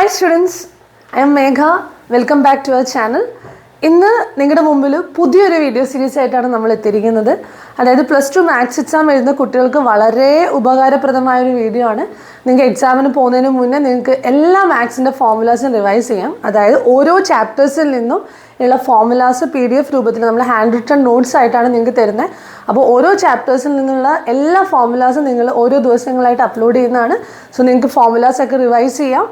Hi students, I am Megha. Welcome back to our channel. ഇന്ന് നിങ്ങളുടെ മുമ്പിൽ പുതിയൊരു വീഡിയോ സീരീസ് ആയിട്ടാണ് നമ്മൾ എത്തിയിരിക്കുന്നത്. അതായത് +2 മാത്സ് എക്സാം എഴുതുന്ന കുട്ടികൾക്ക് വളരെ ഉപകാരപ്രദമായ ഒരു വീഡിയോ ആണ്. നിങ്ങൾക്ക് എക്സാമിന് പോകുന്നതിന് മുന്നേ നിങ്ങൾക്ക് എല്ലാ മാത്സിൻ്റെ ഫോർമുലാസും റിവൈസ് ചെയ്യാം. അതായത് ഓരോ ചാപ്റ്റേഴ്സിൽ നിന്നും ഉള്ള ഫോർമുലാസ് PDF രൂപത്തിൽ നമ്മൾ ഹാൻഡ് റിട്ടൺ നോട്ട്സ് ആയിട്ടാണ് നിങ്ങൾക്ക് തരുന്നത്. അപ്പോൾ ഓരോ ചാപ്റ്റേഴ്സിൽ നിന്നുള്ള എല്ലാ ഫോർമുലാസും നിങ്ങൾ ഓരോ ദിവസങ്ങളായിട്ട് അപ്ലോഡ് ചെയ്യുന്നതാണ്. സോ നിങ്ങൾക്ക് ഫോർമുലാസൊക്കെ റിവൈസ് ചെയ്യാം.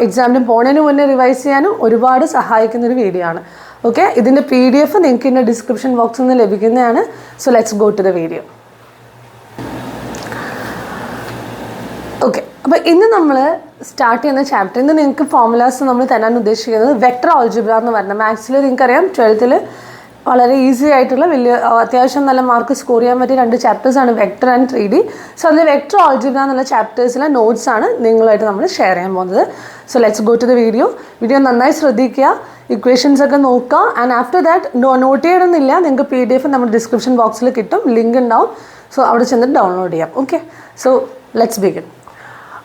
എക്സാമിന് പോകുന്നതിന് മുന്നേ റിവൈസ് ചെയ്യാനും ഒരുപാട് സഹായിക്കുന്നൊരു വീഡിയോ ആണ്. ഓക്കെ, ഇതിൻ്റെ PDF നിങ്ങൾക്ക് ഇന്ന് ഡിസ്ക്രിപ്ഷൻ ബോക്സിൽ നിന്ന് ലഭിക്കുന്നതാണ്. So let's go to the video. Okay, അപ്പോൾ ഇന്ന് നമ്മൾ സ്റ്റാർട്ട് ചെയ്യുന്ന ചാപ്റ്റർ, ഇന്ന് നിങ്ങൾക്ക് ഫോർമുലാസ് നമ്മൾ തരാൻ ഉദ്ദേശിക്കുന്നത് വെക്ടർ ആൾജിബ്ര എന്ന് പറഞ്ഞ മാത്സിൽ നിങ്ങൾക്കറിയാം 12th വളരെ ഈസി ആയിട്ടുള്ള വലിയ അത്യാവശ്യം നല്ല മാർക്ക് സ്കോർ ചെയ്യാൻ പറ്റിയ 2 ചാപ്റ്റേഴ്സാണ് വെക്ടർ ആൻഡ് 3D. സോ അതിൽ വെക്ടർ ആൾജിബ്ര എന്നുള്ള ചാപ്റ്റേഴ്സിലെ നോട്ട്സാണ് നിങ്ങളുമായിട്ട് നമ്മൾ ഷെയർ ചെയ്യാൻ പോകുന്നത്. So let's go to the video നന്നായി ശ്രദ്ധിക്കുക, ഇക്വേഷൻസ് ഒക്കെ നോക്കുക. ആൻഡ് ആഫ്റ്റർ ദാറ്റ് നോട്ട് ചെയ്യണമെന്നില്ല, നിങ്ങൾക്ക് PDF നമ്മുടെ ഡിസ്ക്രിപ്ഷൻ ബോക്സിൽ കിട്ടും, ലിങ്ക് ഉണ്ടാവും. സോ അവിടെ ചെന്നിട്ട് ഡൗൺലോഡ് ചെയ്യാം. Okay, so let's begin.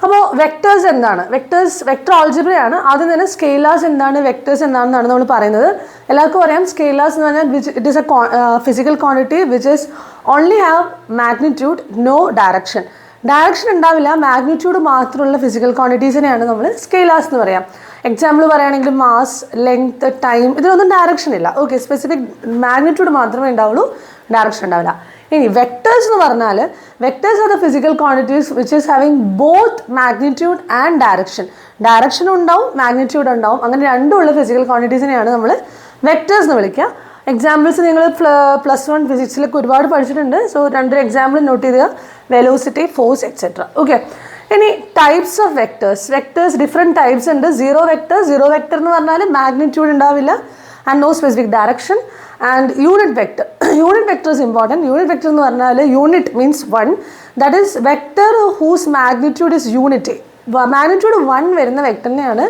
അപ്പോൾ വെക്ടേഴ്സ് എന്താണ്? വെക്ടർ ആൾജിബ്രയാണ്. ആദ്യം തന്നെ സ്കെയിലാസ് എന്താണ്, വെക്ടേഴ്സ് എന്താണെന്നാണ് നമ്മൾ പറയുന്നത്. എല്ലാവർക്കും അറിയാം, സ്കെയിലാസ് എന്ന് പറഞ്ഞാൽ it is a physical quantity which is only have magnitude, no direction. Direction ഉണ്ടാവില്ല, മാഗ്നിറ്റ്യൂഡ് മാത്രമുള്ള ഫിസിക്കൽ ക്വാണ്ടിറ്റീസിനെയാണ് നമ്മൾ സ്കെയിലാസ് എന്ന് പറയാം. എക്സാമ്പിൾ പറയുകയാണെങ്കിൽ മാസ്, ലെങ്ത്, ടൈം, ഇതിലൊന്നും ഡയറക്ഷൻ ഇല്ല. ഓക്കെ, സ്പെസിഫിക് മാഗ്നിറ്റ്യൂഡ് മാത്രമേ ഉണ്ടാവുള്ളൂ, ഡയറക്ഷൻ ഉണ്ടാവില്ല. ഇനി വെക്ടേഴ്സ് എന്ന് പറഞ്ഞാൽ vectors are the physical quantities which is having both magnitude and direction. ഡയറക്ഷനും ഉണ്ടാവും, മാഗ്നിറ്റ്യൂഡ് ഉണ്ടാവും. അങ്ങനെ രണ്ടുമുള്ള ഫിസിക്കൽ ക്വാണ്ടിറ്റീസിനെയാണ് നമ്മൾ വെക്ടേഴ്സ് എന്ന് വിളിക്കുക. എക്സാമ്പിൾസ് നിങ്ങൾ +1 ഫിസിക്സിലൊക്കെ ഒരുപാട് പഠിച്ചിട്ടുണ്ട്. സോ 2 എക്സാമ്പിൾ നോട്ട് ചെയ്യുക: വെലോസിറ്റി, ഫോഴ്സ്, എക്സെട്ര. ഓക്കെ, ഇനി types of vectors different types ഉണ്ട്. സീറോ വെക്ടർ എന്ന് പറഞ്ഞാൽ മാഗ്നിറ്റ്യൂഡ് ഉണ്ടാവില്ല and no specific direction. And unit vector is important. Unit vector എന്ന് പറഞ്ഞാൽ unit means 1, that is vector whose magnitude is unit. Magnitude 1 വരുന്ന വെക്ടറിനെയാണ്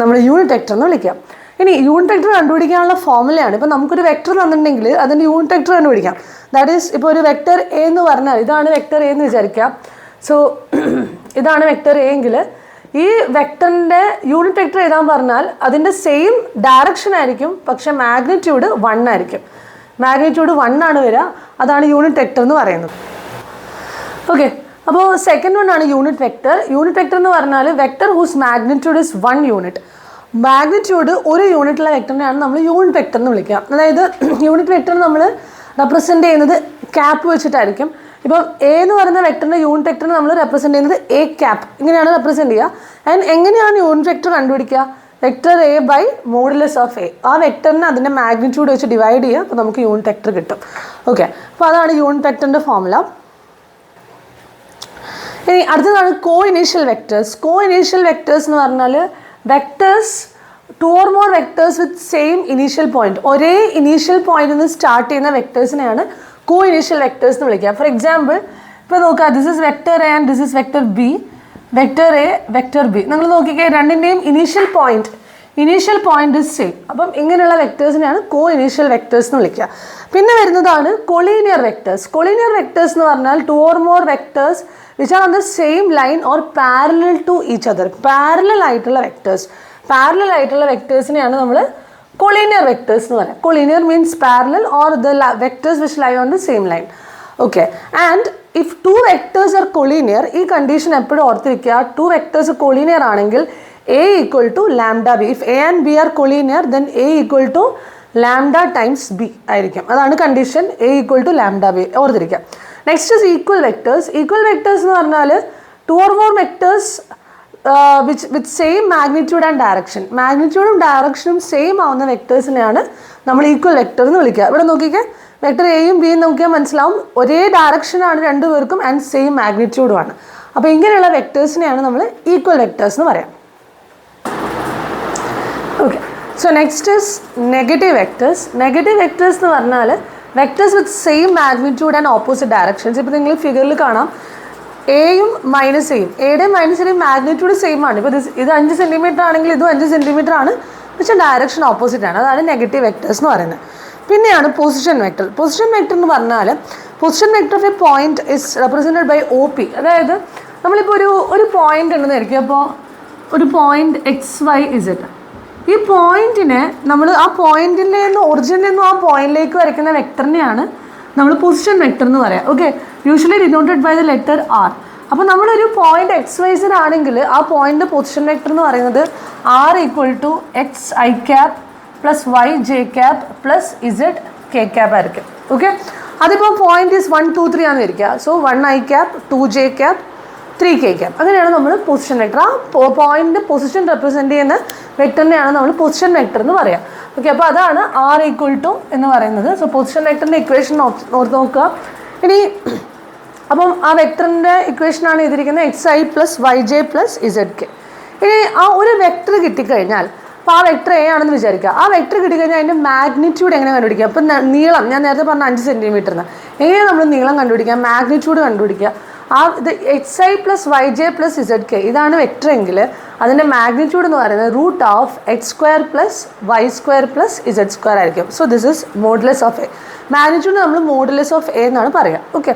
നമ്മൾ unit vector എന്ന് വിളിക്കുക. ഇനി യൂണിറ്റ് വെക്ടർ കണ്ടുപിടിക്കാനുള്ള ഫോർമുലയാണ്. ഇപ്പോൾ നമുക്കൊരു വെക്ടർ തന്നിട്ടുണ്ടെങ്കിൽ അതിൻ്റെ യൂണിറ്റ് വെക്ടർ കണ്ടുപിടിക്കാം. ദാറ്റ് ഈസ് ഇപ്പോൾ ഒരു വെക്ടർ A എന്ന് പറഞ്ഞാൽ ഇതാണ് വെക്ടർ A എന്ന് വിചാരിക്കാം. സോ ഇതാണ് വെക്ടർ A എങ്കിൽ ഈ വെക്ടറിൻ്റെ യൂണിറ്റ് വെക്ടർ എഴുതാൻ പറഞ്ഞാൽ അതിൻ്റെ സെയിം ഡയറക്ഷൻ ആയിരിക്കും, പക്ഷേ മാഗ്നിറ്റ്യൂഡ് 1 ആയിരിക്കും. മാഗ്നിറ്റ്യൂഡ് 1 ആണ് വരിക, അതാണ് യൂണിറ്റ് വെക്ടർ എന്ന് പറയുന്നത്. ഓക്കെ, അപ്പോൾ സെക്കൻഡ് വൺ ആണ് യൂണിറ്റ് വെക്ടർ. യൂണിറ്റ് വെക്ടർ എന്ന് പറഞ്ഞാൽ vector whose magnitude is 1 unit. Magnitude 1 യൂണിറ്റുള്ള വെക്ടറിനെയാണ് നമ്മൾ യൂണിറ്റ് വെക്ടർ എന്ന് വിളിക്കുക. അതായത് യൂണിറ്റ് വെക്ടർ നമ്മൾ റെപ്രസെൻറ്റ് ചെയ്യുന്നത് ക്യാപ്പ് വെച്ചിട്ടായിരിക്കും. ഇപ്പം A എന്ന് പറയുന്ന വെക്ടറിൻ്റെ യൂണിറ്റ് വെക്ടറിനെ നമ്മൾ റെപ്രസെൻറ്റ് ചെയ്യുന്നത് A ക്യാപ്പ്, ഇങ്ങനെയാണ് റെപ്രസെൻറ്റ് ചെയ്യുക. ആൻഡ് എങ്ങനെയാണ് യൂണിറ്റ് വെക്ടർ കണ്ടുപിടിക്കുക? Vector A by modulus of A. ആ വെക്ടറിനെ അതിൻ്റെ മാഗ്നിറ്റ്യൂഡ് വെച്ച് ഡിവൈഡ് ചെയ്യുക, അപ്പോൾ നമുക്ക് യൂണിറ്റ് വെക്ടർ കിട്ടും. ഓക്കെ, അപ്പോൾ അതാണ് യൂണിറ്റ് വെക്ടറിൻ്റെ ഫോർമുല. ഇനി അടുത്തതാണ് കോ ഇനീഷ്യൽ വെക്ടേഴ്സ് എന്ന് പറഞ്ഞാൽ vectors 2 or more vectors with same initial point. ഒരേ ഇനീഷ്യൽ പോയിന്റിൽ നിന്ന് സ്റ്റാർട്ട് ചെയ്യുന്ന വെക്ടേഴ്സിനെയാണ് കോ ഇനീഷ്യൽ വെക്ടേഴ്സ് എന്ന് വിളിക്കുക. ഫോർ എക്സാമ്പിൾ ഇപ്പോൾ നോക്കുക, this is vector A and this is vector B. Vector A, vector B, നിങ്ങൾ നോക്കിക്കേ, രണ്ടിൻ്റെയും ഇനീഷ്യൽ പോയിന്റ് ഇസ് സെയിം. അപ്പം ഇങ്ങനെയുള്ള വെക്ടേഴ്സിനെയാണ് കോ ഇനീഷ്യൽ വെക്ടേഴ്സ് എന്ന് വിളിക്കുക. പിന്നെ വരുന്നതാണ് കൊളീനിയർ വെക്ടേഴ്സ് എന്ന് പറഞ്ഞാൽ 2 or more vectors which are on the same line or parallel to each other. Parallel ആയിട്ടുള്ള വെക്ടേഴ്സിനെയാണ് നമ്മൾ കൊളീനിയർ വെക്ടേഴ്സ് എന്ന് പറയാം. Collinear means parallel or the vectors which lie on the same line. Okay, and if 2 vectors are collinear, ഈ condition എപ്പോഴും ഓർത്തിരിക്കുക. 2 vectors collinear ആണെങ്കിൽ A equal to lambda B. If A and B are collinear, then A equal to lambda times B ആയിരിക്കും. അതാണ് condition, A equal to lambda B, ഓർത്തിരിക്കുക. Next is equal vectors എന്ന് പറഞ്ഞാൽ 2 or more vectors with same magnitude and direction. മാഗ്നിറ്റ്യൂഡും ഡയറക്ഷനും same ആവുന്ന വെക്ടേഴ്സിനെയാണ് നമ്മൾ ഈക്വൽ വെക്ടർ എന്ന് വിളിക്കുക. ഇവിടെ നോക്കിക്കേ, വെക്ടർ എയും ബിയും നോക്കിയാൽ മനസ്സിലാവും, ഒരേ ഡയറക്ഷനാണ് രണ്ടുപേർക്കും ആൻഡ് സെയിം മാഗ്നിറ്റ്യൂഡുമാണ്. അപ്പോൾ ഇങ്ങനെയുള്ള വെക്ടേഴ്സിനെയാണ് നമ്മൾ ഈക്വൽ വെക്ടേഴ്സ് എന്ന് പറയാം. Okay, so next is negative vectors എന്ന് പറഞ്ഞാൽ vectors with same magnitude and opposite directions. ഇപ്പോൾ നിങ്ങൾ ഫിഗറിൽ കാണാം, എയും മൈനസ് എയുടെയും മൈനസിൻ്റെയും മാഗ്നിറ്റ്യൂഡ് സെയിം ആണ്. ഇപ്പോൾ ഇത് 5 സെൻറ്റിമീറ്റർ ആണെങ്കിൽ ഇതും 5 സെൻറ്റിമീറ്റർ ആണ്, പക്ഷേ ഡയറക്ഷൻ ഓപ്പോസിറ്റ് ആണ്. അതാണ് നെഗറ്റീവ് വെക്ടേഴ്സ് എന്ന് പറയുന്നത്. പിന്നെയാണ് പൊസിഷൻ വെക്ടർ എന്ന് പറഞ്ഞാൽ position vector of a point is represented by OP. അതായത് നമ്മളിപ്പോൾ ഒരു പോയിന്റ് ഉണ്ടെന്നായിരിക്കും. അപ്പോൾ ഒരു പോയിന്റ് XYZ. ഈ പോയിന്റിനെ നമ്മൾ ആ പോയിന്റിൽ നിന്ന് ഒറിജിനിൽ നിന്നും ആ പോയിന്റിലേക്ക് വരയ്ക്കുന്ന വെക്ടറിനെയാണ് നമ്മൾ പൊസിഷൻ വെക്ടർ എന്ന് പറയാം. Okay, usually denoted by the letter R. അപ്പോൾ നമ്മളൊരു പോയിന്റ് XYZ ആണെങ്കിൽ ആ പോയിന്റ് പൊസിഷൻ വെക്ടർ എന്ന് പറയുന്നത് R = XI plus YJ plus ZK ആയിരിക്കും. ഓക്കെ, അതിപ്പോൾ പോയിന്റ് ഈസ് 1 2 3 ആണെന്ന് വിചാരിക്കുക. So 1I 2J 3K. അങ്ങനെയാണ് നമ്മൾ പൊസിഷൻ വെക്ടർ. ആ പോയിന്റ് പൊസിഷൻ റെപ്രസെൻറ്റ് ചെയ്യുന്ന വെക്ടറിനെയാണ് നമ്മൾ പൊസിഷൻ വെക്ടർ എന്ന് പറയാം. ഓക്കെ, അപ്പോൾ അതാണ് R = എന്ന് പറയുന്നത്. സോ പൊസിഷൻ വെക്ടറിൻ്റെ ഇക്വേഷൻ ഓർത്ത് നോക്കുക. ഇനി അപ്പം ആ വെക്ടറിൻ്റെ ഇക്വേഷനാണ് എഴുതിയിരിക്കുന്നത് XI plus YJ plus ZK. ഇനി ആ ഒരു വെക്ടർ കിട്ടിക്കഴിഞ്ഞാൽ, അപ്പോൾ ആ വെക്ടർ A ആണെന്ന് വിചാരിക്കുക. ആ വെക്ടർ കിട്ടിക്കഴിഞ്ഞാൽ അതിൻ്റെ മാഗ്നിറ്റ്യൂഡ് എങ്ങനെ കണ്ടുപിടിക്കുക? അപ്പം നീളം ഞാൻ നേരത്തെ പറഞ്ഞ 5 സെൻറ്റിമീറ്ററിന് എങ്ങനെയാണ് നമ്മൾ നീളം കണ്ടുപിടിക്കുക, മാഗ്നിറ്റ്യൂഡ് കണ്ടുപിടിക്കുക? ആ ഇത് XI plus YJ plus ZK ഇതാണ് വെക്ടർ എങ്കിൽ അതിൻ്റെ മാഗ്നിറ്റ്യൂഡ് എന്ന് പറയുന്നത് √(x² plus y² plus z² ആയിരിക്കും. So this is modulus of A. Magnitude നമ്മൾ മോഡുലസ് ഓഫ് A എന്നാണ് പറയുക. Okay,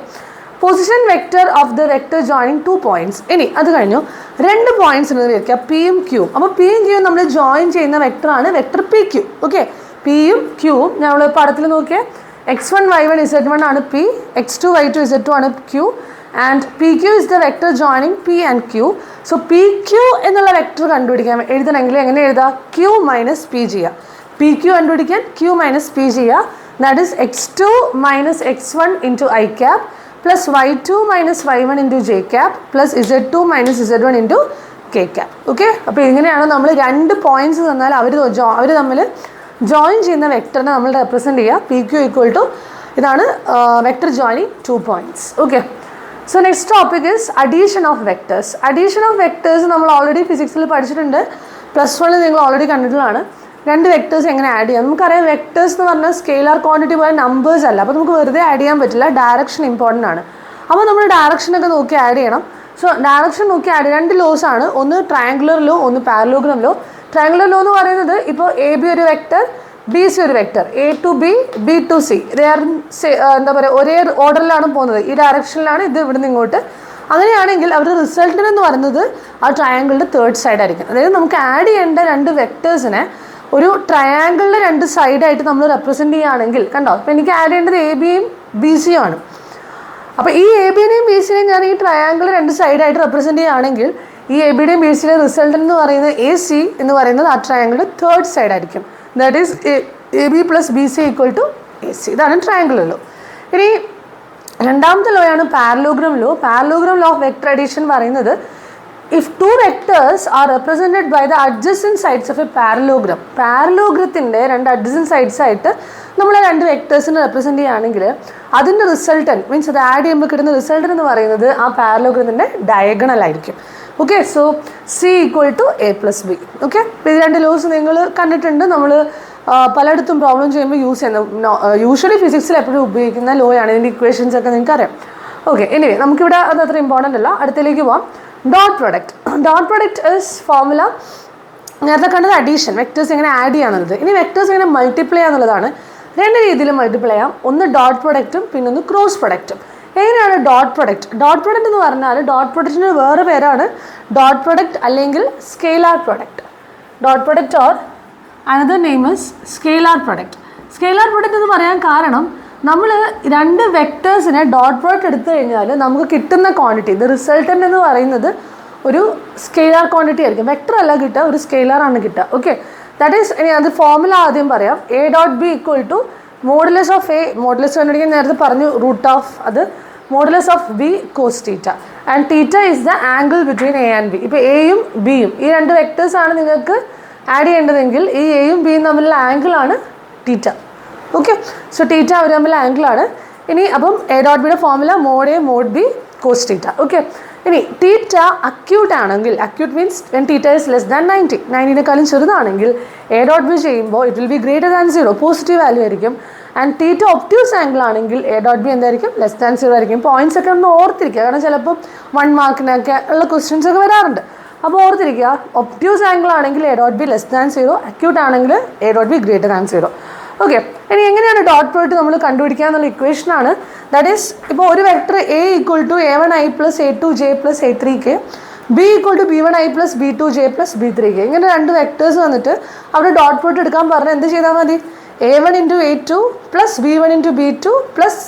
position vector of the vector joining 2 points. ഇനി അത് കഴിഞ്ഞു 2 പോയിന്റ്സ് എന്ന് വിചാരിക്കുക, Pയും Qയും. അപ്പോൾ Pയും Qയും നമ്മൾ ജോയിൻ ചെയ്യുന്ന വെക്ടറാണ് വെക്ടർ PQ. ഓക്കെ, Pയും Qയും നമ്മൾ പടത്തിൽ നോക്കിയാൽ x1 y1 z1 ആണ് P, x2 y2 z2 ആണ് Q, and PQ is the vector joining P and Q. So PQ എന്നുള്ള വെക്ടർ കണ്ടുപിടിക്കാൻ എഴുതണമെങ്കിൽ എങ്ങനെ എഴുതാം? Q minus P ചെയ്യുക. PQ കണ്ടുപിടിക്കാൻ Q minus P ചെയ്യുക. That is x2 minus x1 into I cap plus y2 minus y1 into j cap plus z2 minus z1 into k cap. Okay, അപ്പോൾ ഇങ്ങനെയാണ് നമ്മൾ 2 പോയിന്റ്സ് തന്നാൽ അവർ തമ്മിൽ join ചെയ്യുന്ന വെക്ടറിനെ നമ്മൾ റെപ്രസെൻറ്റ് ചെയ്യുക. PQ = ഇതാണ് vector joining 2 points. Okay, so next topic is addition of vectors. Addition of vectors നമ്മൾ ഓൾറെഡി ഫിസിക്സിൽ പഠിച്ചിട്ടുണ്ട്. +1 നിങ്ങൾ ഓൾറെഡി കണ്ടിട്ടുള്ളതാണ്. 2 വെക്ടേഴ്സ് എങ്ങനെ ആഡ് ചെയ്യാം? നമുക്കറിയാം വെക്ടേഴ്സ് എന്ന് പറഞ്ഞാൽ സ്കെയിലാർ ക്വാണ്ടിറ്റി പോലെ നമ്പേഴ്സ് അല്ല. അപ്പോൾ നമുക്ക് വെറുതെ ആഡ് ചെയ്യാൻ പറ്റില്ല, ഡയറക്ഷൻ ഇമ്പോർട്ടൻ്റ് ആണ്. അപ്പോൾ നമ്മൾ ഡയറക്ഷനൊക്കെ നോക്കി ആഡ് ചെയ്യണം. സോ ഡയറക്ഷൻ നോക്കി ആഡ് 2 ലോസ് ആണ്, ഒന്ന് ട്രയാങ്കുലർ ലോ, ഒന്ന് പാരലോഗ്രാം ലോ. ട്രയാങ്കുലർ ലോ എന്ന് പറയുന്നത് ഇപ്പോൾ AB ഒരു വെക്ടർ, BC ഒരു vector, A to B, B to C. എന്താ പറയുക, ഒരേ ഓർഡറിലാണ് പോകുന്നത്, ഈ ഡയറക്ഷനിലാണ്, ഇത് ഇവിടുന്ന് ഇങ്ങോട്ട്. അങ്ങനെയാണെങ്കിൽ അവരുടെ റിസൾട്ടിന് എന്ന് പറയുന്നത് ആ ട്രയാങ്കിളിൻ്റെ 3rd സൈഡ് ആയിരിക്കും. അതായത് നമുക്ക് ആഡ് ചെയ്യേണ്ട 2 വെക്ടേഴ്സിനെ ഒരു ട്രയാങ്കിളിൻ്റെ 2 സൈഡായിട്ട് നമ്മൾ റെപ്രസെൻറ്റ് ചെയ്യുകയാണെങ്കിൽ കണ്ടോ, അപ്പോൾ എനിക്ക് ആഡ് ചെയ്യേണ്ടത് ABയും BCയും ആണ്. അപ്പോൾ ഈ ABനെയും BCനെയും ഞാൻ ഈ ട്രയാങ്കിൾ 2 സൈഡായിട്ട് റെപ്രസെൻറ്റ് ചെയ്യുകയാണെങ്കിൽ ഈ ABയുടെയും BCയുടെയും റിസൾട്ട് എന്ന് പറയുന്നത് AC എന്ന് പറയുന്നത് ആ ട്രയാങ്കിളിൻ്റെ 3rd സൈഡ് ആയിരിക്കും. That is AB plus BC = AC. ഇതാണ് ട്രയാങ്കിൾ ലോ. ഇനി രണ്ടാമത്തെ ലോ ആണ് parallelogram law. Parallelogram law of vector addition പറയുന്നത് if 2 vectors are represented by the adjacent sides of a parallelogram. പാരലോഗ്രത്തിൻ്റെ 2 അഡ്ജസൻറ്റ് സൈഡ്സ് ആയിട്ട് നമ്മൾ 2 വെക്ടേഴ്സിനെ represent ചെയ്യുകയാണെങ്കിൽ അതിൻ്റെ റിസൾട്ടൻറ്റ് മീൻസ് അത് ആഡ് ചെയ്യുമ്പോൾ കിട്ടുന്ന റിസൾട്ടൻ എന്ന് പറയുന്നത് ആ പാരലോഗ്രത്തിൻ്റെ ഡയഗണൽ ആയിരിക്കും. Okay, so C = A plus B. Okay, ഇത് 2 ലോസ് നിങ്ങൾ കണ്ടിട്ടുണ്ട്. നമ്മൾ പലയിടത്തും പ്രോബ്ലം ചെയ്യുമ്പോൾ യൂസ് ചെയ്യുന്ന യൂഷ്വലി ഫിസിക്സിൽ എപ്പോഴും ഉപയോഗിക്കുന്ന ലോ ആണ്. ഇതിൻ്റെ ഇക്വേഷൻസ് ഒക്കെ നിങ്ങൾക്ക് അറിയാം. ഓക്കെ, എനിവേ നമുക്കിവിടെ അത് അത്ര ഇമ്പോർട്ടൻ്റ് അല്ല. അടുത്തേക്ക് പോവാം. Dot product. Dot product is formula നേരത്തെ കണ്ടത് അഡീഷൻ, വെക്ടേഴ്സ് എങ്ങനെ ആഡ് ചെയ്യാന്നുള്ളത്. ഇനി വെക്ടേഴ്സ് എങ്ങനെ മൾട്ടിപ്ലൈ ചെയ്യാന്നുള്ളതാണ്. 2 രീതിയിൽ മൾട്ടിപ്ലൈ ചെയ്യാം. ഒന്ന് ഡോട്ട് പ്രൊഡക്റ്റും പിന്നെ ഒന്ന് ക്രോസ് പ്രൊഡക്റ്റും. എങ്ങനെയാണ് ഡോട്ട് പ്രൊഡക്റ്റ്? ഡോട്ട് പ്രൊഡക്റ്റ് എന്ന് പറഞ്ഞാൽ ഡോട്ട് പ്രൊഡക്റ്റിന് വേറെ പേരാണ് ഡോട്ട് പ്രൊഡക്റ്റ് അല്ലെങ്കിൽ scalar product. Dot product or another name is scalar product. Scalar product എന്ന് പറയാൻ കാരണം നമ്മൾ 2 വെക്ടേഴ്സിനെ ഡോട്ട് പ്രൊഡക്റ്റ് എടുത്തു കഴിഞ്ഞാൽ നമുക്ക് കിട്ടുന്ന ക്വാണ്ടിറ്റി, ഇത് റിസൾട്ടൻ്റ് എന്ന് പറയുന്നത് ഒരു സ്കെയിലാർ ക്വാണ്ടിറ്റി ആയിരിക്കും. വെക്ടർ അല്ല കിട്ടുക, ഒരു സ്കെയിലാർ ആണ് കിട്ടുക. ഓക്കെ, ദാറ്റ് ഈസ് ഇനി അത് ഫോർമുല ആദ്യം പറയാം. A.B = modulus of A. Modulus കണ്ടുപിടിക്കാൻ നേരത്തെ പറഞ്ഞു √of അത് modulus of B cos θ and θ is the angle between A and B. ഇപ്പോൾ Aയും Bയും ഈ 2 വെക്ടേഴ്സാണ് നിങ്ങൾക്ക് ആഡ് ചെയ്യേണ്ടതെങ്കിൽ ഈ Aയും Bയും തമ്മിലുള്ള ആംഗിളാണ് θ. ഓക്കെ, സോ θ അവർ തമ്മിലുള്ള ആംഗിളാണ്. ഇനി അപ്പം A.Bയുടെ formula mod A mod B cos θ. Okay, ഇനി θ അക്യൂട്ട് ആണെങ്കിൽ, acute means when θ is less than 90, 90നേക്കാളും ചെറുതാണെങ്കിൽ A.B ചെയ്യുമ്പോൾ it will be greater than 0, positive value ആയിരിക്കും. ആൻഡ് θ ഒബ്റ്റ്യൂസ് ആംഗിൾ ആണെങ്കിൽ A.B എന്തായിരിക്കും? ലെസ് ദാൻ 0 ആയിരിക്കും. പോയിന്റ്സ് ഒക്കെ ഒന്ന് ഓർത്തിരിക്കുക, കാരണം ചിലപ്പോൾ 1 മാർക്കിനൊക്കെ ഉള്ള ക്വസ്റ്റ്യൻസ് ഒക്കെ വരാറുണ്ട്. അപ്പോൾ ഓർത്തിരിക്കുക, ഒബ്റ്റ്യൂസ് ആംഗിൾ ആണെങ്കിൽ A.B ലെസ് ദാൻ 0, അക്യൂട്ട് ആണെങ്കിൽ A.B ഗ്രേറ്റർ ദാൻ 0. ഓക്കെ, ഇനി എങ്ങനെയാണ് ഡോട്ട് പ്രോഡക്റ്റ് നമ്മൾ കണ്ടുപിടിക്കുക എന്നുള്ള ഇക്വേഷനാണ്. ദാറ്റ് ഈസ് ഇപ്പോൾ ഒരു vector A = A1i + A2j + A3k B equal to B1i plus B2j plus B3k. ഇങ്ങനെ രണ്ട് വെക്ടേഴ്സ് വന്നിട്ട് അവിടെ ഡോട്ട് പ്രോഡക്റ്റ് എടുക്കാൻ പറഞ്ഞാൽ എന്ത് ചെയ്താൽ മതി? A1 into A2 plus B1 into B2 plus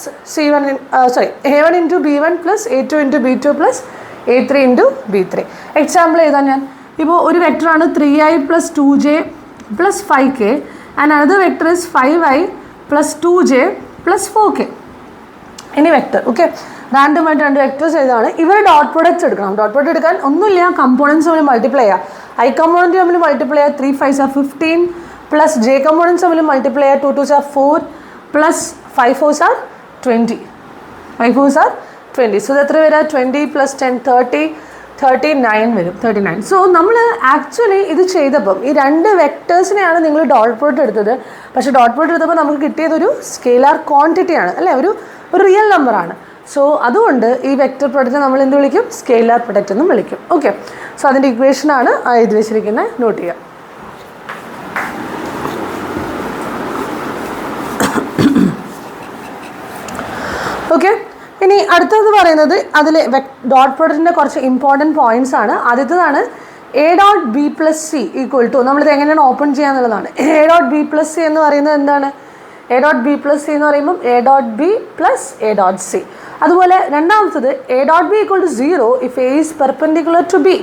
A1 into B1 plus A2 into B2 plus A3 into B3. Example എഴുതാൻ ഞാൻ ഇപ്പോൾ ഒരു വെക്ടറാണ് 3i plus 2j plus 5k and another vector is 5i plus 2j plus 4k. ഇനി vector okay റാൻഡമായിട്ട് രണ്ട് vectors എഴുതാണ്. ഇവർ dot products എടുക്കണം. Dot product എടുക്കാൻ ഒന്നുമില്ല, കമ്പോണൻസ് തമ്മിൽ മൾട്ടിപ്ലൈ ചെയ്യുക. I കമ്പോണൻറ്റ് തമ്മിൽ മൾട്ടിപ്ലൈ ചെയ്യുക 3 5s are 15 plus j components തമ്മിൽ മൾട്ടിപ്ലൈ ചെയ്യുക 2 2s are 4 plus 5 4s are 20. 5 4s are 20. So ഇത് എത്ര വരിക? 20 പ്ലസ് 10 30 39 വരും. 39. സോ നമ്മൾ ആക്ച്വലി ഇത് ചെയ്തപ്പം ഈ രണ്ട് വെക്ടേഴ്സിനെയാണ് നിങ്ങൾ ഡോട്ട് പ്രോഡക്റ്റ് എടുത്തത്. പക്ഷേ ഡോട്ട് പ്രോഡക്റ്റ് എടുത്തപ്പോൾ നമുക്ക് കിട്ടിയതൊരു സ്കെയിലാർ ക്വാണ്ടിറ്റിയാണ് അല്ലേ, ഒരു റിയൽ നമ്പറാണ്. സോ അതുകൊണ്ട് ഈ വെക്റ്റർ പ്രൊഡക്റ്റ് നമ്മൾ എന്ത് വിളിക്കും? സ്കെയിലാർ പ്രൊഡക്റ്റ് എന്നും വിളിക്കും. ഓക്കെ, സോ അതിൻ്റെ ഇക്വേഷനാണ് എഴുതി വെച്ചിരിക്കുന്നത്, നോട്ട് ചെയ്യുക. ഓക്കെ, ഇനി അടുത്തത് പറയുന്നത് അതിൽ ഡോട്ട് പ്രൊഡക്റ്റിൻ്റെ കുറച്ച് ഇമ്പോർട്ടൻറ്റ് പോയിൻറ്റ്സ് ആണ്. ആദ്യത്തേതാണ് A dot B plus C equal to, നമ്മളിത് എങ്ങനെയാണ് ഓപ്പൺ ചെയ്യാന്നുള്ളതാണ്. A dot B plus C എന്ന് പറയുന്നത് എന്താണ്? A dot B plus C എന്ന് പറയുമ്പം A dot B plus A dot C. അതുപോലെ രണ്ടാമത്തത് A dot B equal to 0 if A is perpendicular to B.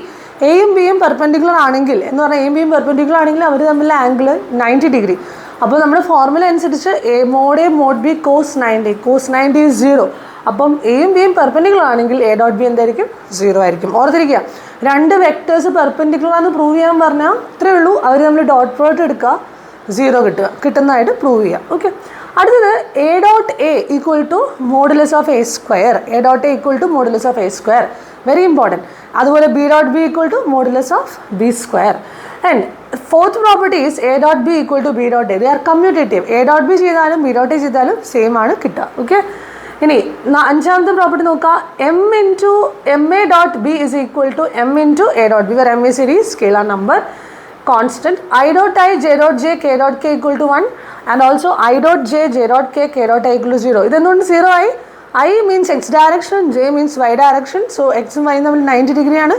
എയും ബിയും പെർപെൻഡിക്കുലർ ആണെങ്കിൽ എന്ന് പറഞ്ഞാൽ എയും ബിയും പെർപെൻഡിക്കുലർ ആണെങ്കിൽ അവർ തമ്മിലുള്ള ആംഗിൾ 90 ഡിഗ്രി. അപ്പോൾ നമ്മുടെ ഫോർമുല അനുസരിച്ച് A mod A mod B cos 90 is 0. അപ്പം എയും ബിയും പെർപെൻഡിക്കുലർ ആണെങ്കിൽ എ ഡോട്ട് ബി എന്തായിരിക്കും? 0 ആയിരിക്കും. ഓർത്തിരിക്കുക, രണ്ട് വെക്ടേഴ്സ് പെർപെൻഡിക്കുലർ ആണെന്ന് പ്രൂവ് ചെയ്യാൻ പറഞ്ഞാൽ ഇത്രയേ ഉള്ളൂ, അവർ നമ്മൾ ഡോട്ട് പ്രോഡക്റ്റ് എടുക്കുക, 0 കിട്ടുന്നതായിട്ട് പ്രൂവ് ചെയ്യാം. ഓക്കെ, അടുത്തത് A dot A equal to modulus of A square. A dot A equal to modulus of A square, very important. അതുപോലെ B dot B equal to modulus of B square. And fourth property is A dot B equal to B dot A. They are commutative. A dot B ചെയ്താലും B dot A ചെയ്താലും same ആണ് കിട്ടുക. Okay, ഇനി അഞ്ചാമത്തെ property നോക്കുക. M into M A dot B is equal to M into A dot B, where M is series scalar number constant. I dot I j dot j k dot k equal to 1 and also I dot j j dot k k dot I equal to 0. ഇതെന്തുകൊണ്ട് 0 ആയി? I means x direction, j means y direction. So x ഉം y തമ്മിൽ 90 degree ആണ്.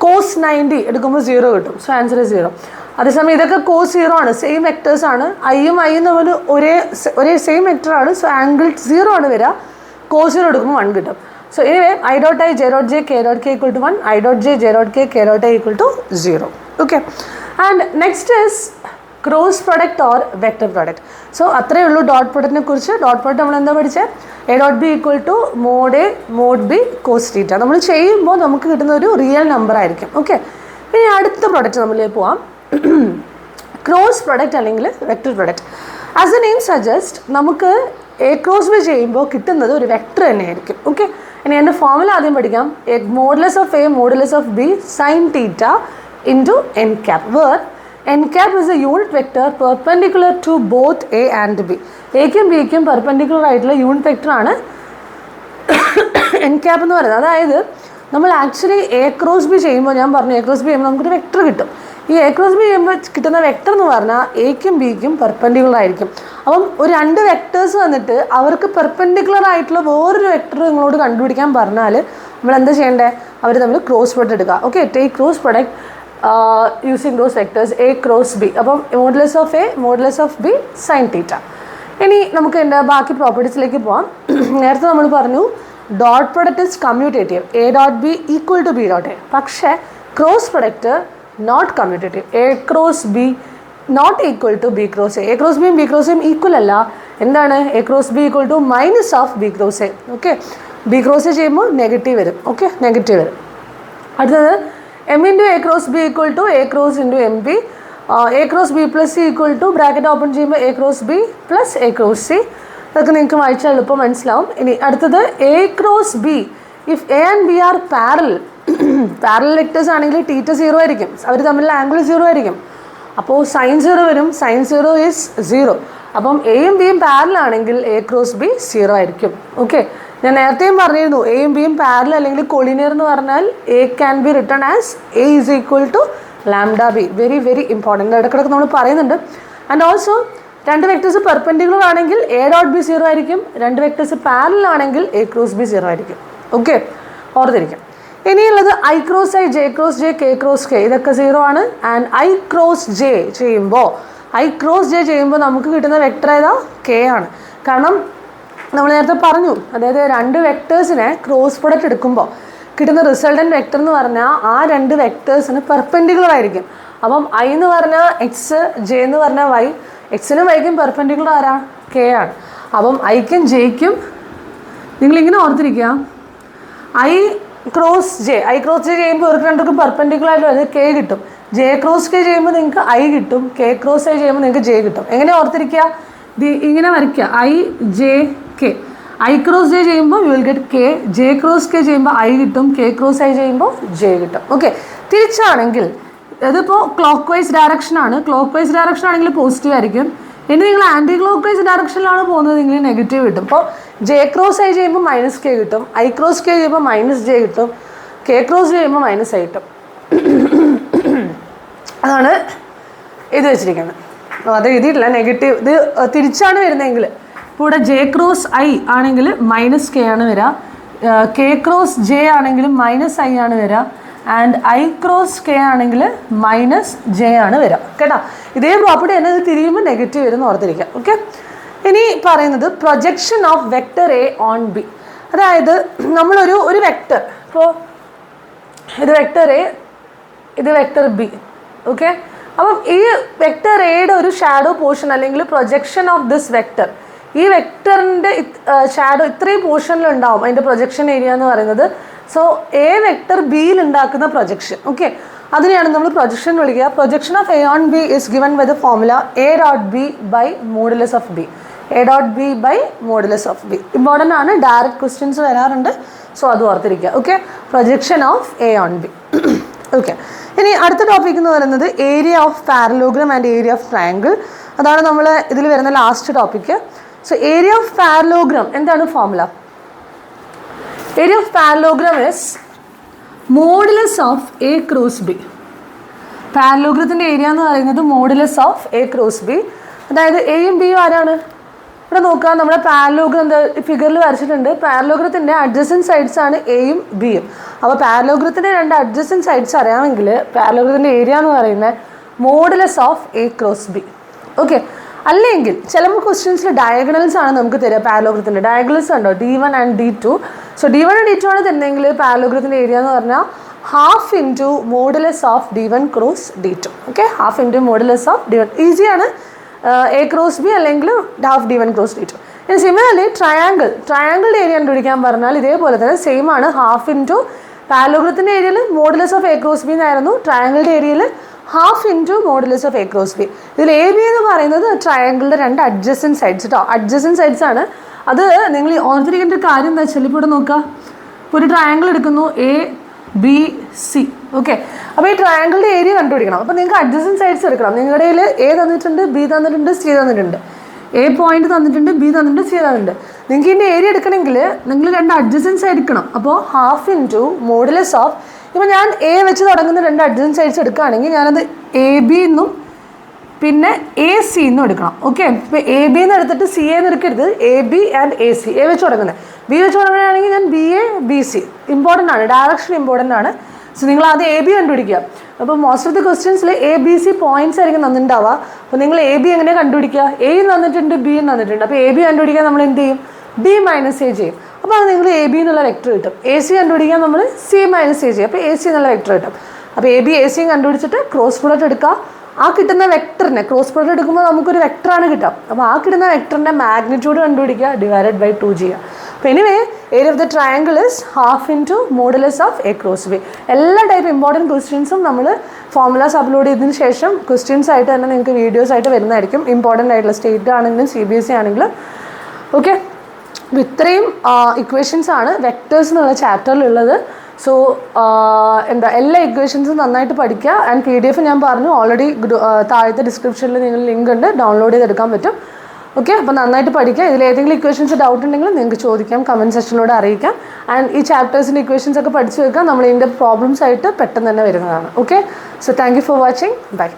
Cos 90 എടുക്കുമ്പോൾ 0 കിട്ടും. So answer 0. അതേസമയം ഇതൊക്കെ cos 0 ആണ്, same vectors ആണ്. ഐയും ഐയും തമ്മിൽ ഒരേ സെയിം വെക്ടർ ആണ്. സോ ആംഗിൾ 0 ആണ് വരിക. കോസ് 0 എടുക്കുമ്പോൾ 1 കിട്ടും. So anyway I dot I j dot j k dot k equal to 1, I dot j j dot k k dot I equal to 0. Okay. And next is cross product or vector product. So അത്രയേ ഉള്ളൂ dot പ്രൊഡക്റ്റിനെ കുറിച്ച്. Dot product നമ്മൾ എന്താ പഠിച്ചത്? A dot B equal to mod A mod B cos theta. നമ്മൾ ചെയ്യുമ്പോൾ നമുക്ക് കിട്ടുന്ന ഒരു റിയൽ നമ്പർ ആയിരിക്കും. ഓക്കെ, ഇനി അടുത്ത പ്രൊഡക്റ്റ് നമ്മളിലേക്ക് പോവാം. ക്രോസ് പ്രൊഡക്റ്റ് അല്ലെങ്കിൽ vector product. As A name suggest, നമുക്ക് എ ക്രോസ് ബി ചെയ്യുമ്പോൾ കിട്ടുന്നത് ഒരു വെക്ടർ തന്നെയായിരിക്കും. ഓക്കെ, ഇനി എൻ്റെ ഫോർമുല ആദ്യം പഠിക്കാം. Modulus of A modulus of B sine theta into n cap, where n cap is a unit vector perpendicular to both a and b. a ക്കും b ക്കും പെർപെൻഡിക്കുലർ ആയിട്ടുള്ള യൂണിറ്റ് വെക്ടർ ആണ് n cap എന്ന് പറയുന്നത്. അതായത് നമ്മൾ actually A cross B ചെയ്യുമ്പോൾ, ഞാൻ പറഞ്ഞു എ ക്രോസ് ബി ചെയ്യുമ്പോൾ നമുക്കൊരു വെക്ടർ കിട്ടും. ഈ എ ക്രോസ് ബി ചെയ്യുമ്പോൾ കിട്ടുന്ന വെക്ടർ എന്ന് പറഞ്ഞാൽ എക്കും ബിക്കും പെർപെൻഡിക്കുലർ ആയിരിക്കും. അപ്പം ഒരു രണ്ട് വെക്ടേഴ്സ് വന്നിട്ട് അവർക്ക് പെർപെൻഡിക്കുലർ ആയിട്ടുള്ള വേറൊരു വെക്ടർ നിങ്ങളോട് കണ്ടുപിടിക്കാൻ പറഞ്ഞാൽ നമ്മൾ എന്താ ചെയ്യേണ്ടത്? അവർ തമ്മിൽ ക്രോസ് പ്രൊഡക്റ്റ് എടുക്കുക. Okay, take cross product using those vectors a cross b. അപ്പം modulus of A modulus of B sine theta. ഇനി നമുക്ക് എൻ്റെ ബാക്കി പ്രോപ്പർട്ടീസിലേക്ക് പോകാം. നേരത്തെ നമ്മൾ പറഞ്ഞു dot product is commutative, A dot B equal to B dot A. പക്ഷേ cross product not commutative, A cross B not equal to B cross A. A cross ബിയും ബി ക്രോസ് എയും ഈക്വൽ അല്ല. എന്താണ്? A cross B equal to minus of B cross A. Okay, B cross A ചെയ്യുമ്പോൾ negative വരും. Okay, negative വരും. അടുത്തത് m into a cross b equal to a cross into mb, a cross b plus c equal to bracket open ചെയ്യുമ്പോൾ a cross b plus a cross c. അതൊക്കെ നിങ്ങൾക്ക് വായിച്ചാൽ എളുപ്പം മനസ്സിലാവും. ഇനി അടുത്തത് a cross b if a and b R parallel. Parallel vectors ആണെങ്കിൽ തീറ്റ 0 ആയിരിക്കും, അവർ തമ്മിലുള്ള ആംഗിൾ 0 ആയിരിക്കും. അപ്പോൾ സൈൻ 0 വരും, സൈൻ 0 ഈസ് 0. അപ്പം എയും ബിയും പാരലൽ ആണെങ്കിൽ a cross b 0 ആയിരിക്കും. ഓക്കെ, ഞാൻ നേരത്തെയും പറഞ്ഞിരുന്നു എയും ബിയും പാരലൽ അല്ലെങ്കിൽ കൊളിനിയർ എന്ന് പറഞ്ഞാൽ A can be written as A is equal to lambda B. Very very important, ഇടയ്ക്കിടയ്ക്ക് നമ്മൾ പറയുന്നുണ്ട്. ആൻഡ് ഓൾസോ രണ്ട് വെക്ടേഴ്സ് പെർപെൻഡിക്കുലർ ആണെങ്കിൽ എ ഡോട്ട് ബി 0 ആയിരിക്കും, രണ്ട് വെക്ടേഴ്സ് പാരലൽ ആണെങ്കിൽ എ ക്രോസ് ബി 0 ആയിരിക്കും. ഓക്കെ, ഓർത്തിരിക്കും. ഇനിയുള്ളത് I cross I, J cross J, K cross K, ഇതൊക്കെ 0 ആണ്. ആൻഡ് ഐ ക്രോസ് ജെ ചെയ്യുമ്പോൾ നമുക്ക് കിട്ടുന്ന വെക്ടർ ഏതാ? കെ ആണ്. കാരണം നമ്മൾ നേരത്തെ പറഞ്ഞു, അതായത് 2 വെക്ടേഴ്സിനെ ക്രോസ് പ്രൊഡക്റ്റ് എടുക്കുമ്പോൾ കിട്ടുന്ന റിസൾട്ടൻറ്റ് വെക്ടർ എന്ന് പറഞ്ഞാൽ ആ 2 വെക്ടേഴ്സിന് പെർപെൻഡിക്കുലർ ആയിരിക്കും. അപ്പം ഐ എന്ന് പറഞ്ഞാൽ എക്സ്, ജെ എന്ന് പറഞ്ഞാൽ വൈ, എക്സിനും വൈക്കും പെർപെൻഡിക്കുലർ ആരാ? കെ ആണ്. അപ്പം ഐക്കും ജെയ്ക്കും നിങ്ങളിങ്ങനെ ഓർത്തിരിക്കുക, ഐ ക്രോസ് ജെ ചെയ്യുമ്പോൾ ഇവർക്ക് രണ്ടും പെർപെൻഡിക്കുലർ ആയിട്ട് വരുന്നത് കെ കിട്ടും. ജെ ക്രോസ് കെ ചെയ്യുമ്പോൾ നിങ്ങൾക്ക് ഐ കിട്ടും, കെ ക്രോസ് ഐ ചെയ്യുമ്പോൾ നിങ്ങൾക്ക് ജെ കിട്ടും. എങ്ങനെ ഓർത്തിരിക്കുക? ഇങ്ങനെ വരയ്ക്കുക, I J K. I cross J ചെയ്യുമ്പോൾ you will get K, J cross K ചെയ്യുമ്പോൾ ഐ കിട്ടും, കെ ക്രോസ് ഐ ചെയ്യുമ്പോൾ ജെ കിട്ടും. ഓക്കെ, തിരിച്ചാണെങ്കിൽ ഇതിപ്പോൾ ക്ലോക്ക് വൈസ് ഡയറക്ഷനാണ്. ക്ലോക്ക് വൈസ് ഡയറക്ഷൻ ആണെങ്കിൽ പോസിറ്റീവ് ആയിരിക്കും. ഇനി നിങ്ങൾ ആൻറ്റി ക്ലോക്ക് വൈസ് ഡയറക്ഷനിലാണ് പോകുന്നതെങ്കിൽ നെഗറ്റീവ് കിട്ടും. ഇപ്പോൾ ജെ ക്രോസ് ഐ ചെയ്യുമ്പോൾ മൈനസ് കെ കിട്ടും, ഐ ക്രോസ് കെ ചെയ്യുമ്പോൾ മൈനസ് ജെ കിട്ടും, കെ ക്രോസ് ചെയ്യുമ്പോൾ മൈനസ് ഐ കിട്ടും. അതാണ് ഇത് വെച്ചിരിക്കുന്നത്. അത് എഴുതിയിട്ടില്ല, നെഗറ്റീവ്. ഇത് തിരിച്ചാണ് വരുന്നതെങ്കിൽ ഇപ്പോൾ ഇവിടെ ജെ ക്രോസ് ഐ ആണെങ്കിൽ മൈനസ് കെ ആണ് വരിക, കെ ക്രോസ് ജെ ആണെങ്കിൽ മൈനസ് ഐ ആണ് വരിക, ആൻഡ് ഐ ക്രോസ് കെ ആണെങ്കിൽ മൈനസ് ജെ ആണ് വരിക. കേട്ടോ, ഇതേ പ്രോപ്പർട്ടി തന്നെ ഇത് തിരിയുമ്പോൾ നെഗറ്റീവ് വരുന്ന ഓർത്തിരിക്കുക. ഓക്കെ, ഇനി പറയുന്നത് projection of vector A on B. അതായത് നമ്മളൊരു വെക്ടർ, ഇപ്പോൾ ഇത് വെക്ടർ എ, ഇത് വെക്ടർ ബി. ഓക്കെ, അപ്പം ഈ വെക്ടർ എയുടെ ഒരു ഷാഡോ പോർഷൻ അല്ലെങ്കിൽ പ്രൊജക്ഷൻ ഓഫ് ദിസ് വെക്ടർ, ഈ വെക്ടറിൻ്റെ ഷാഡോ ഇത്രയും പോർഷനിലുണ്ടാവും അതിൻ്റെ പ്രൊജക്ഷൻ ഏരിയ എന്ന് പറയുന്നത്. സോ എ വെക്ടർ ബിയിൽ ഉണ്ടാക്കുന്ന പ്രൊജക്ഷൻ, ഓക്കെ, അതിനെയാണ് നമ്മൾ പ്രൊജക്ഷൻ വിളിക്കുക. Projection of A on B is given by the formula A dot B by modulus of B. A dot B by modulus of B important ആണ്, direct questions വരാറുണ്ട്. So അത് ഓർത്തിരിക്കുക. Okay, projection of A on B. Okay, ഇനി അടുത്ത topic എന്ന് പറയുന്നത് area of parallelogram and area of triangle. അതാണ് നമ്മൾ ഇതിൽ വരുന്ന last topic. So area of parallelogram എന്താണ് formula? Area of parallelogram is modulus of A cross B. പാരലോഗ്രത്തിൻ്റെ ഏരിയ എന്ന് പറയുന്നത് modulus of A cross B. അതായത് എയും ബിയും ആരാണ്? ഇവിടെ നോക്കുക, നമ്മുടെ പാരലോഗ്രം എന്താ ഫിഗറിൽ വരച്ചിട്ടുണ്ട്. പാരലോഗ്രത്തിൻ്റെ അഡ്ജസൻറ്റ് സൈഡ്സ് ആണ് എയും ബിയും. അപ്പോൾ പാരലോഗ്രത്തിൻ്റെ 2 അഡ്ജസൻറ്റ് സൈഡ്സ് അറിയാമെങ്കിൽ പാരലോഗ്രത്തിൻ്റെ ഏരിയ എന്ന് പറയുന്നത് modulus of A cross B. Okay, അല്ലെങ്കിൽ ചിലപ്പോൾ ക്വസ്റ്റ്യൻസിൽ ഡയഗണൽസ് ആണ് നമുക്ക് തരിക. പാരലോഗ്രത്തിൻ്റെ ഡയഗണൽസ് ഉണ്ടോ? D1 and D2. So D1 and D2 ആണ് തരുന്നതെങ്കിൽ പാരലോഗ്രത്തിൻ്റെ ഏരിയ എന്ന് പറഞ്ഞാൽ half into modulus of D1 cross D2. Okay, half into modulus of D1. ഈസിയാണ്, എ ക്രോസ് ബി അല്ലെങ്കിൽ ഹാഫ് D1 ക്രോസ് D2. ഇനി സിമിലർലി ട്രയാങ്കിളുടെ ഏരിയ കണ്ടുപിടിക്കാൻ പറഞ്ഞാൽ ഇതേപോലെ തന്നെ സെയിം ആണ്, ഹാഫ് ഇൻറ്റു പാരലോഗ്രത്തിൻ്റെ ഏരിയയിൽ modulus of A cross B എന്നായിരുന്നു, ട്രയാങ്കിളുടെ ഏരിയയിൽ half into modulus of A cross B. ഇതിൽ എ ബി എന്ന് പറയുന്നത് ട്രയാങ്കിളുടെ 2 അഡ്ജസൻറ്റ് സൈഡ്സ് കേട്ടോ, അഡ്ജസൻറ്റ് സൈഡ്സ് ആണ്. അത് നിങ്ങൾ ഓർത്തിരിക്കേണ്ട ഒരു കാര്യം എന്താ വെച്ചാൽ, ഇപ്പോൾ ഇവിടെ നോക്കുക, ഇപ്പോൾ ഒരു ട്രയാങ്കിൾ എടുക്കുന്നു എ ബി സി. ഓക്കെ, അപ്പോൾ ഈ ട്രയാങ്കിളുടെ ഏരിയ കണ്ടുപിടിക്കണം. അപ്പോൾ നിങ്ങൾക്ക് അഡ്ജസൻറ്റ് സൈഡ്സ് എടുക്കണം. നിങ്ങളുടെ കയ്യിൽ എ തന്നിട്ടുണ്ട്, ബി തന്നിട്ടുണ്ട്, സി തന്നിട്ടുണ്ട്. എ പോയിന്റ് തന്നിട്ടുണ്ട്, ബി തന്നിട്ടുണ്ട്, സി തന്നിട്ടുണ്ട്. നിങ്ങൾക്ക് ഇതിൻ്റെ ഏരിയ എടുക്കണമെങ്കിൽ നിങ്ങൾ 2 അഡ്ജസൻറ്റ് സൈഡ് എടുക്കണം. അപ്പോൾ ഹാഫ് ഇൻറ്റു മോഡുലസ് ഓഫ്, ഇപ്പോൾ ഞാൻ എ വെച്ച് തുടങ്ങുന്ന 2 അഡ്ജസൻറ്റ് സൈഡ്സ് എടുക്കുകയാണെങ്കിൽ ഞാനത് എ ബി എന്നും പിന്നെ എ സി എന്നും എടുക്കണം. ഓക്കെ, ഇപ്പോൾ എ ബി എന്ന് എടുത്തിട്ട് സി എന്ന് എടുക്കരുത്, A B and A C. A വെച്ച് തുടങ്ങുന്നത്, ബി വെച്ച് തുടങ്ങുകയാണെങ്കിൽ ഞാൻ B A B C. Important ആണ്, ഡയറക്ഷൻ ഇമ്പോർട്ടൻ്റ് ആണ്. സോ നിങ്ങൾ ആദ്യം എ ബി കണ്ടുപിടിക്കുക. അപ്പോൾ മോസ്റ്റ് ഓഫ് ദി ക്വസ്റ്റ്യൻസിൽ എ ബി സി പോയിന്റ്സ് ആയിരിക്കും തന്നിട്ടുണ്ടാവുക. അപ്പോൾ നിങ്ങൾ എ ബി എങ്ങനെ കണ്ടുപിടിക്കുക? എയും തന്നിട്ടുണ്ട്, ബിയും തന്നിട്ടുണ്ട്. അപ്പോൾ എ ബി കണ്ടുപിടിക്കാൻ നമ്മൾ എന്ത് ചെയ്യും? ബി മൈനസ് എ ചെയ്യും. അപ്പോൾ അത് നിങ്ങൾ എ ബി എന്നുള്ള വെക്ടർ കിട്ടും. എ സി കണ്ടുപിടിക്കാൻ നമ്മൾ സി മൈനസ് എ ചെയ്യും. അപ്പോൾ എ സി എന്നുള്ള വെക്ടർ കിട്ടും. അപ്പോൾ എ ബി എ സിയും കണ്ടുപിടിച്ചിട്ട് ക്രോസ് പ്രോഡക്റ്റ് എടുക്കുക. ആ കിട്ടുന്ന വെക്ടറിനെ ക്രോസ് പ്രോഡക്റ്റ് എടുക്കുമ്പോൾ നമുക്കൊരു വെക്ടറാണ് കിട്ടുക. അപ്പോൾ ആ കിട്ടുന്ന വെക്ടറിൻ്റെ മാഗ്നിറ്റ്യൂഡ് കണ്ടുപിടിക്കുക, ഡിവൈഡഡ് ബൈ 2 ചെയ്യുക. അപ്പോൾ anyway area of the triangle is half into modulus of A cross B. എല്ലാ ടൈപ്പ് ഇമ്പോർട്ടൻറ്റ് ക്വസ്റ്റ്യൻസും നമ്മൾ ഫോർമുലാസ് അപ്ലോഡ് ചെയ്തതിന് ശേഷം ക്വസ്റ്റ്യൻസ് ആയിട്ട് തന്നെ നിങ്ങൾക്ക് വീഡിയോസ് ആയിട്ട് വരുന്നതായിരിക്കും. ഇമ്പോർട്ടൻ്റ് ആയിട്ടുള്ള സ്റ്റേറ്റ് ആണെങ്കിലും CBSE ആണെങ്കിലും. ഓക്കെ, അപ്പോൾ ഇത്രയും ഇക്വേഷൻസ് ആണ് വെക്ടേഴ്സ് എന്നുള്ള ചാപ്റ്ററിലുള്ളത്. സോ എല്ലാ ഇക്വേഷൻസും നന്നായിട്ട് പഠിക്കുക. ആൻഡ് PDF ഞാൻ പറഞ്ഞു ഓൾറെഡി താഴത്തെ ഡിസ്ക്രിപ്ഷനിൽ നിങ്ങൾ ലിങ്ക് ഉണ്ട്, ഡൗൺലോഡ് ചെയ്തെടുക്കാൻ പറ്റും. ഓക്കെ, അപ്പോൾ നന്നായിട്ട് പഠിക്കുക. ഇതിൽ ഏതെങ്കിലും ഇക്വേഷൻസ് ഡൗട്ട് ഉണ്ടെങ്കിൽ നിങ്ങൾക്ക് ചോദിക്കാം, കമൻറ്റ് സെക്ഷനിലൂടെ അറിയിക്കാം. ആൻഡ് ഈ ചാപ്റ്റേഴ്സിൻ്റെ ഇക്വേഷൻസ് ഒക്കെ പഠിച്ചു വെക്കാം. നമ്മൾ ഇതിൻ്റെ പ്രോബ്ലംസ് ആയിട്ട് പെട്ടെന്ന് തന്നെ വരുന്നതാണ്. Okay, so thank you for watching. By.